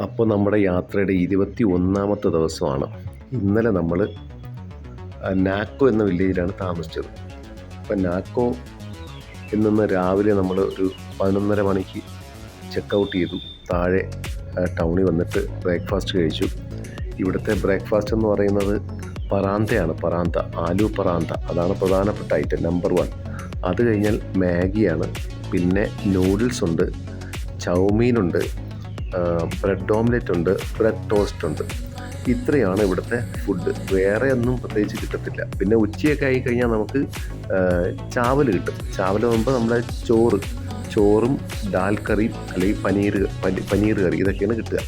അപ്പോൾ നമ്മുടെ യാത്രയുടെ 21ാമത്തെ ദിവസമാണ്. ഇന്നലെ നമ്മൾ നാക്കോ എന്ന വില്ലേജിലാണ് താമസിച്ചത്. അപ്പം നാക്കോ ഇന്ന് രാവിലെ നമ്മൾ ഒരു 11:30 മണിക്ക് ചെക്ക് ഔട്ട് ചെയ്തു. താഴെ ടൗണിൽ വന്നിട്ട് ബ്രേക്ക്ഫാസ്റ്റ് കഴിച്ചു. ഇവിടുത്തെ ബ്രേക്ക്ഫാസ്റ്റ് എന്ന് പറയുന്നത് പറാന്തയാണ്. പറാന്ത, ആലു പറാന്ത, അതാണ് പ്രധാനപ്പെട്ട ഐറ്റം നമ്പർ 1. അത് കഴിഞ്ഞാൽ മാഗിയാണ്, പിന്നെ നൂഡിൽസ് ഉണ്ട്, ചൗമീനുണ്ട്, ബ്രെഡ് ഓംലെറ്റ് ഉണ്ട്, ബ്രെഡ് ടോസ്റ്റ് ഉണ്ട്. ഇത്രയാണ് ഇവിടുത്തെ ഫുഡ്. വേറെ ഒന്നും പ്രത്യേകിച്ച് കിട്ടത്തില്ല. പിന്നെ ഉച്ചയൊക്കെ ആയി കഴിഞ്ഞാൽ നമുക്ക് ചാവൽ കിട്ടും. ചാവൽ ആകുമ്പോൾ നമ്മുടെ ചോറും ദാൽ കറിയും അല്ലെങ്കിൽ പനീർ കറി ഇതൊക്കെയാണ് കിട്ടുക.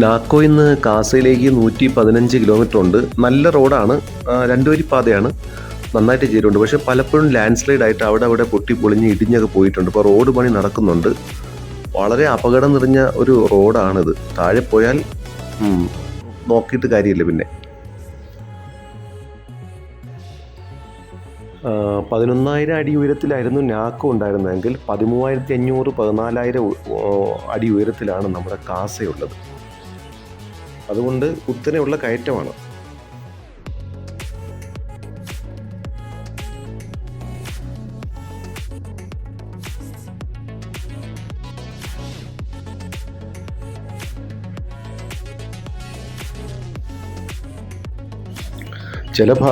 നാക്കോയിൽ നിന്ന് കാസയിലേക്ക് 115 കിലോമീറ്റർ ഉണ്ട്. നല്ല റോഡാണ്, 2 വരി പാതയാണ്, നന്നായിട്ട് ചെയ്തിട്ടുണ്ട്. പക്ഷേ പലപ്പോഴും ലാൻഡ് സ്ലൈഡ് ആയിട്ട് അവിടെ പൊട്ടി പൊളിഞ്ഞ് ഇടിഞ്ഞൊക്കെ പോയിട്ടുണ്ട്. ഇപ്പോൾ റോഡ് പണി നടക്കുന്നുണ്ട്. വളരെ അപകടം നിറഞ്ഞ ഒരു റോഡാണിത്. താഴെ പോയാൽ നോക്കിയിട്ട് കാര്യമില്ല. പിന്നെ 11,000 അടി ഉയരത്തിലായിരുന്നു നാക്കോ ഉണ്ടായിരുന്നതെങ്കിൽ 13,500 14,000 അടി ഉയരത്തിലാണ് നമ്മുടെ കാസയുള്ളത്. അതുകൊണ്ട് കുത്തനെയുള്ള കയറ്റമാണ്.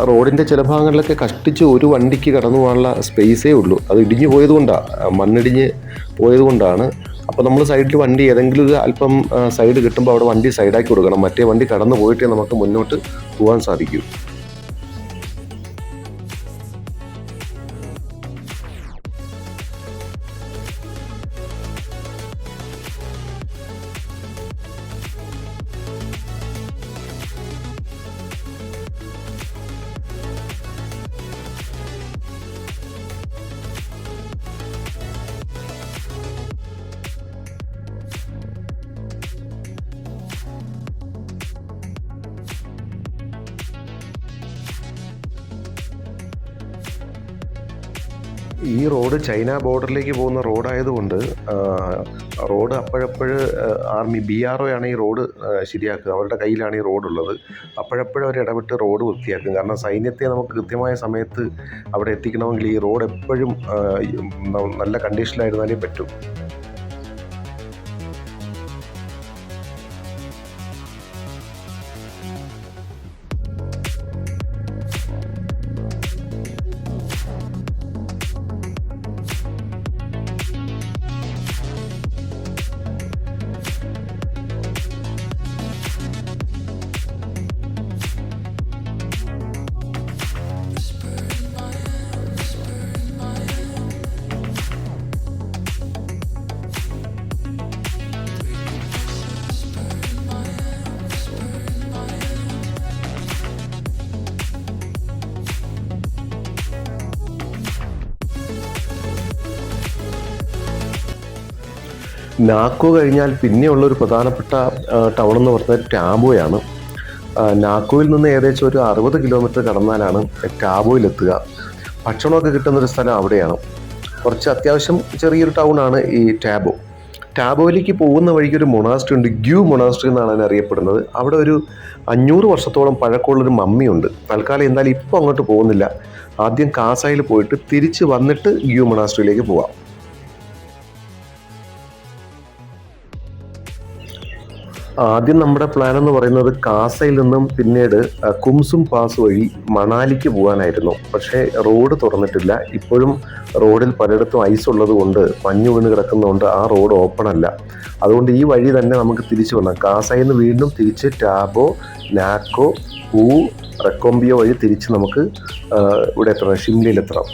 റോഡിൻ്റെ ചില ഭാഗങ്ങളിലൊക്കെ കഷ്ടിച്ച് ഒരു വണ്ടിക്ക് കടന്നു പോകാനുള്ള സ്പേസേ ഉള്ളൂ. അത് ഇടിഞ്ഞു പോയതുകൊണ്ടാണ്, മണ്ണിടിഞ്ഞ് പോയതുകൊണ്ടാണ്. അപ്പോൾ നമ്മൾ സൈഡിൽ വണ്ടി ഏതെങ്കിലും ഒരു അല്പം സൈഡ് കിട്ടുമ്പോൾ അവിടെ വണ്ടി സൈഡാക്കി കൊടുക്കണം. മറ്റേ വണ്ടി കടന്നു പോയിട്ടേ നമുക്ക് മുന്നോട്ട് പോകാൻ സാധിക്കൂ. ഈ റോഡ് ചൈന ബോർഡറിലേക്ക് പോകുന്ന റോഡായതുകൊണ്ട് റോഡ് അപ്പോഴപ്പോഴ് ആർമി BRO ആണ് ഈ റോഡ് ശരിയാക്കുക. അവരുടെ കയ്യിലാണ് ഈ റോഡുള്ളത്. അപ്പോഴപ്പോഴും അവർ ഇടപെട്ട് റോഡ് വൃത്തിയാക്കും. കാരണം സൈന്യത്തെ നമുക്ക് കൃത്യമായ സമയത്ത് അവിടെ എത്തിക്കണമെങ്കിൽ ഈ റോഡ് എപ്പോഴും നല്ല കണ്ടീഷനിലായിരുന്നാലേ പറ്റൂ. നാക്കോ കഴിഞ്ഞാൽ പിന്നെയുള്ളൊരു പ്രധാനപ്പെട്ട ടൗൺ എന്ന് പറഞ്ഞാൽ ടാബോയാണ്. നാക്കോയിൽ നിന്ന് ഏകദേശം ഒരു 60 കിലോമീറ്റർ കടന്നാലാണ് ടാബോയിലെത്തുക. ഭക്ഷണമൊക്കെ കിട്ടുന്നൊരു സ്ഥലം അവിടെയാണ്. കുറച്ച് അത്യാവശ്യം ചെറിയൊരു ടൗണാണ് ഈ ടാബോ. ടാബോയിലേക്ക് പോകുന്ന വഴിക്ക് ഒരു മൊണാസ്ട്രി ഉണ്ട്, ഗ്യൂ മൊണാസ്ട്രി എന്നാണ് അതിനെ അറിയപ്പെടുന്നത്. അവിടെ ഒരു 500 വർഷത്തോളം പഴക്കമുള്ളൊരു മമ്മിയുണ്ട്. തൽക്കാലം എന്തായാലും ഇപ്പോൾ അങ്ങോട്ട് പോകുന്നില്ല. ആദ്യം കാസായിൽ പോയിട്ട് തിരിച്ച് വന്നിട്ട് ഗ്യൂ മൊണാസ്ട്രിയിലേക്ക് പോവാം. ആദ്യം നമ്മുടെ പ്ലാൻ എന്ന് പറയുന്നത് കാസയിൽ നിന്നും പിന്നീട് കുംസും പാസ് വഴി മണാലിക്ക് പോകാനായിരുന്നു. പക്ഷേ റോഡ് തുറന്നിട്ടില്ല. ഇപ്പോഴും റോഡിൽ പലയിടത്തും ഐസ് ഉള്ളത് കൊണ്ട്, മഞ്ഞ് വീണ് കിടക്കുന്നതുകൊണ്ട് ആ റോഡ് ഓപ്പൺ അല്ല. അതുകൊണ്ട് ഈ വഴി തന്നെ നമുക്ക് തിരിച്ചു വരണം. കാസയിൽ നിന്ന് വീണ്ടും തിരിച്ച് ടാബോ, നാക്കോ, റെക്കോംബിയോ വഴി തിരിച്ച് നമുക്ക് ഇവിടെ എത്തണം, ഷിംലയിലെത്തണം.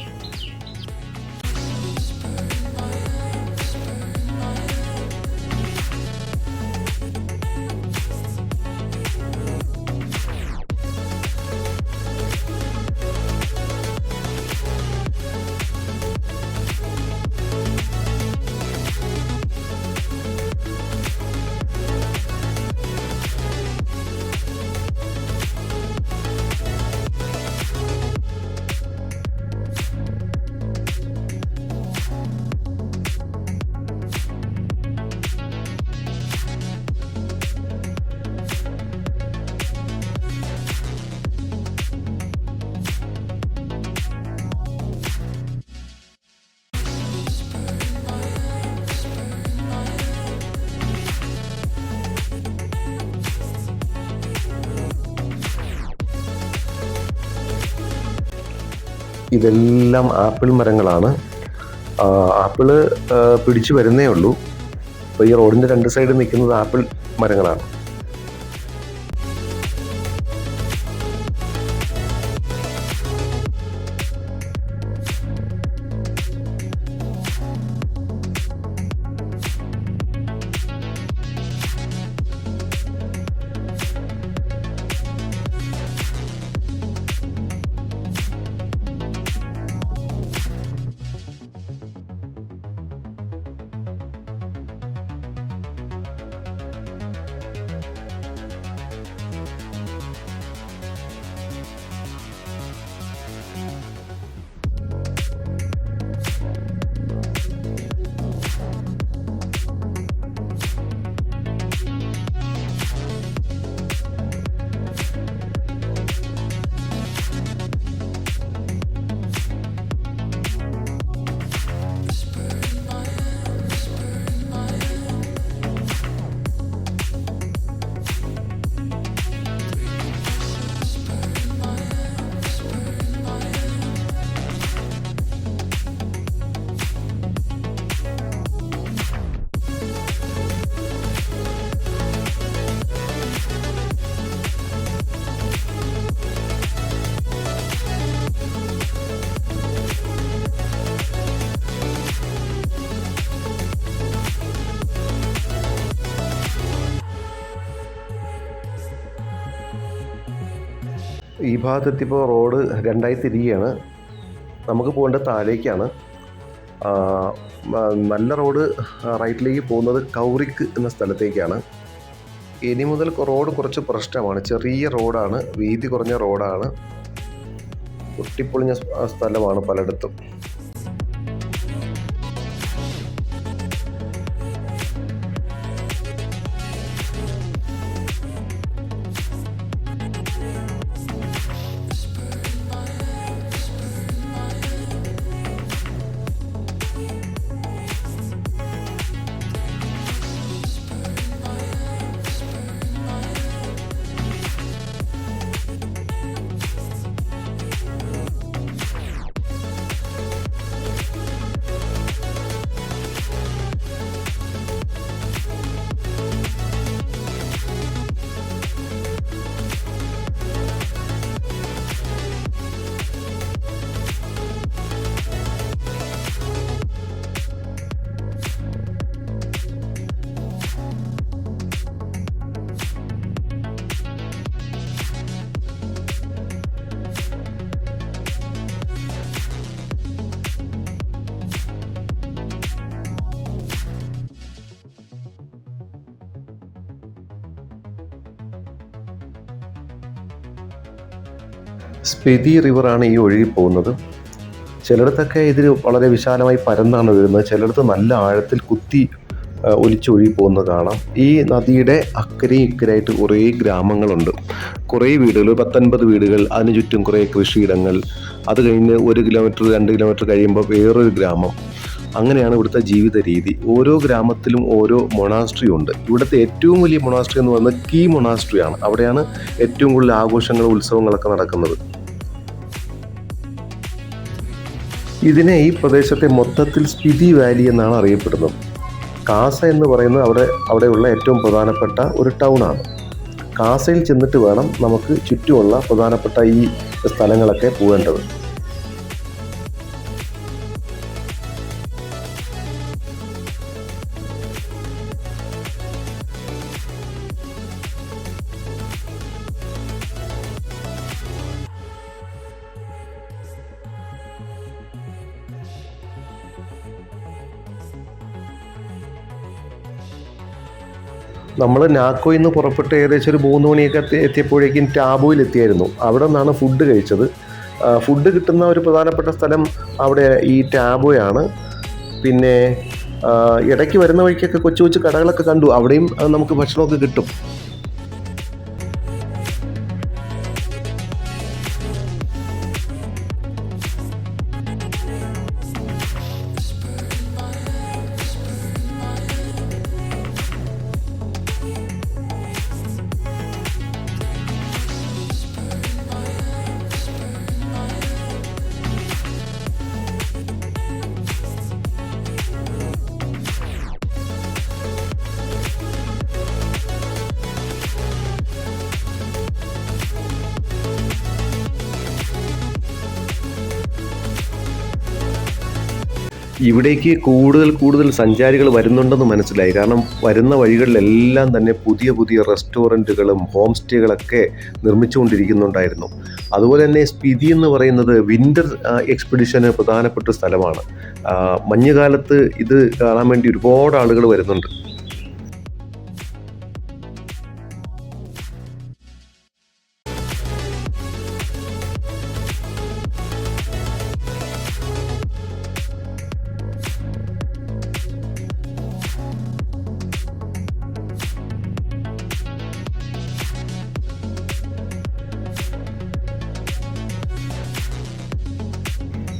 ഇതെല്ലാം ആപ്പിൾ മരങ്ങളാണ്. ആപ്പിള് പിടിച്ചു വരുന്നേ ഉള്ളൂ. അപ്പോൾ ഈ റോഡിൻ്റെ രണ്ട് സൈഡിൽ നിൽക്കുന്നത് ആപ്പിൾ മരങ്ങളാണ്. ഈ ഭാഗത്തെത്തിയപ്പോൾ റോഡ് രണ്ടായി തിരികെയാണ്. നമുക്ക് പോകേണ്ടത് താഴേക്കാണ്. നല്ല റോഡ് റൈറ്റിലേക്ക് പോകുന്നത് കൗറിക്ക് എന്ന സ്ഥലത്തേക്കാണ്. ഇനി മുതൽ റോഡ് കുറച്ച് പ്രശ്നമാണ്. ചെറിയ റോഡാണ്, വീതി കുറഞ്ഞ റോഡാണ്, പൊട്ടിപ്പൊളിഞ്ഞ സ്ഥലമാണ് പലയിടത്തും. സ്പിതി റിവറാണ് ഈ ഒഴുകി പോകുന്നത്. ചിലയിടത്തൊക്കെ ഇതിന് വളരെ വിശാലമായി പരന്നാണ് വരുന്നത്, ചിലയിടത്ത് നല്ല ആഴത്തിൽ കുത്തി ഒലിച്ചൊഴുകി പോകുന്നത് കാണാം. ഈ നദിയുടെ അക്കരയും ഇക്കരായിട്ട് കുറേ ഗ്രാമങ്ങളുണ്ട്, കുറേ വീടുകൾ, 10-50 വീടുകൾ, അതിന് ചുറ്റും കുറേ കൃഷിയിടങ്ങൾ. അത് കഴിഞ്ഞ് 1 കിലോമീറ്റർ 2 കിലോമീറ്റർ കഴിയുമ്പോൾ വേറൊരു ഗ്രാമം. അങ്ങനെയാണ് ഇവിടുത്തെ ജീവിത രീതി. ഓരോ ഗ്രാമത്തിലും ഓരോ മൊണാസ്ട്രി ഉണ്ട്. ഇവിടുത്തെ ഏറ്റവും വലിയ മൊണാസ്ട്രി എന്ന് പറയുന്നത് കീ മൊണാസ്ട്രിയാണ്. അവിടെയാണ് ഏറ്റവും കൂടുതൽ ആഘോഷങ്ങളും ഉത്സവങ്ങളൊക്കെ നടക്കുന്നത്. ഇതിനെ ഈ പ്രദേശത്തെ മൊത്തത്തിൽ സ്പിതി വാലി എന്നാണ് അറിയപ്പെടുന്നത്. കാസ എന്ന് പറയുന്നത് അവിടെയുള്ള ഏറ്റവും പ്രധാനപ്പെട്ട ഒരു ടൗണാണ്. കാസയിൽ ചെന്നിട്ട് വേണം നമുക്ക് ചുറ്റുമുള്ള പ്രധാനപ്പെട്ട ഈ സ്ഥലങ്ങളൊക്കെ പോകേണ്ടത്. നമ്മൾ നാക്കോയിൽ നിന്ന് പുറപ്പെട്ട് ഏകദേശം ഒരു 3 മണിയൊക്കെ എത്തിയപ്പോഴേക്കും ടാബോയിൽ എത്തിയായിരുന്നു. അവിടെ നിന്നാണ് ഫുഡ് കഴിച്ചത്. ഫുഡ് കിട്ടുന്ന ഒരു പ്രധാനപ്പെട്ട സ്ഥലം അവിടെ ഈ ടാബോയാണ്. പിന്നെ ഇടയ്ക്ക് വരുന്ന വഴിക്കൊക്കെ കൊച്ചു കൊച്ചു കടകളൊക്കെ കണ്ടു, അവിടെയും നമുക്ക് ഭക്ഷണമൊക്കെ കിട്ടും. ഇവിടേക്ക് കൂടുതൽ കൂടുതൽ സഞ്ചാരികൾ വരുന്നുണ്ടെന്ന് മനസ്സിലായി. കാരണം വരുന്ന വഴികളിലെല്ലാം തന്നെ പുതിയ പുതിയ റെസ്റ്റോറൻറ്റുകളും ഹോം സ്റ്റേകളൊക്കെ നിർമ്മിച്ചുകൊണ്ടിരിക്കുന്നുണ്ടായിരുന്നു. അതുപോലെ തന്നെ സ്പിതി എന്ന് പറയുന്നത് വിൻ്റർ എക്സ്പെഡിഷന് പ്രധാനപ്പെട്ട സ്ഥലമാണ്. മഞ്ഞുകാലത്ത് ഇത് കാണാൻ വേണ്ടി ഒരുപാട് ആളുകൾ വരുന്നുണ്ട്.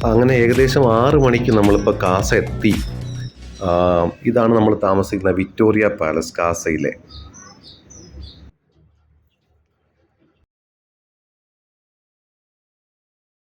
അങ്ങനെ ഏകദേശം 6 മണിക്ക് നമ്മളിപ്പോൾ കാസ എത്തി. ഇതാണ് നമ്മൾ താമസിക്കുന്ന വിക്ടോറിയ പാലസ് കാസയിലെ.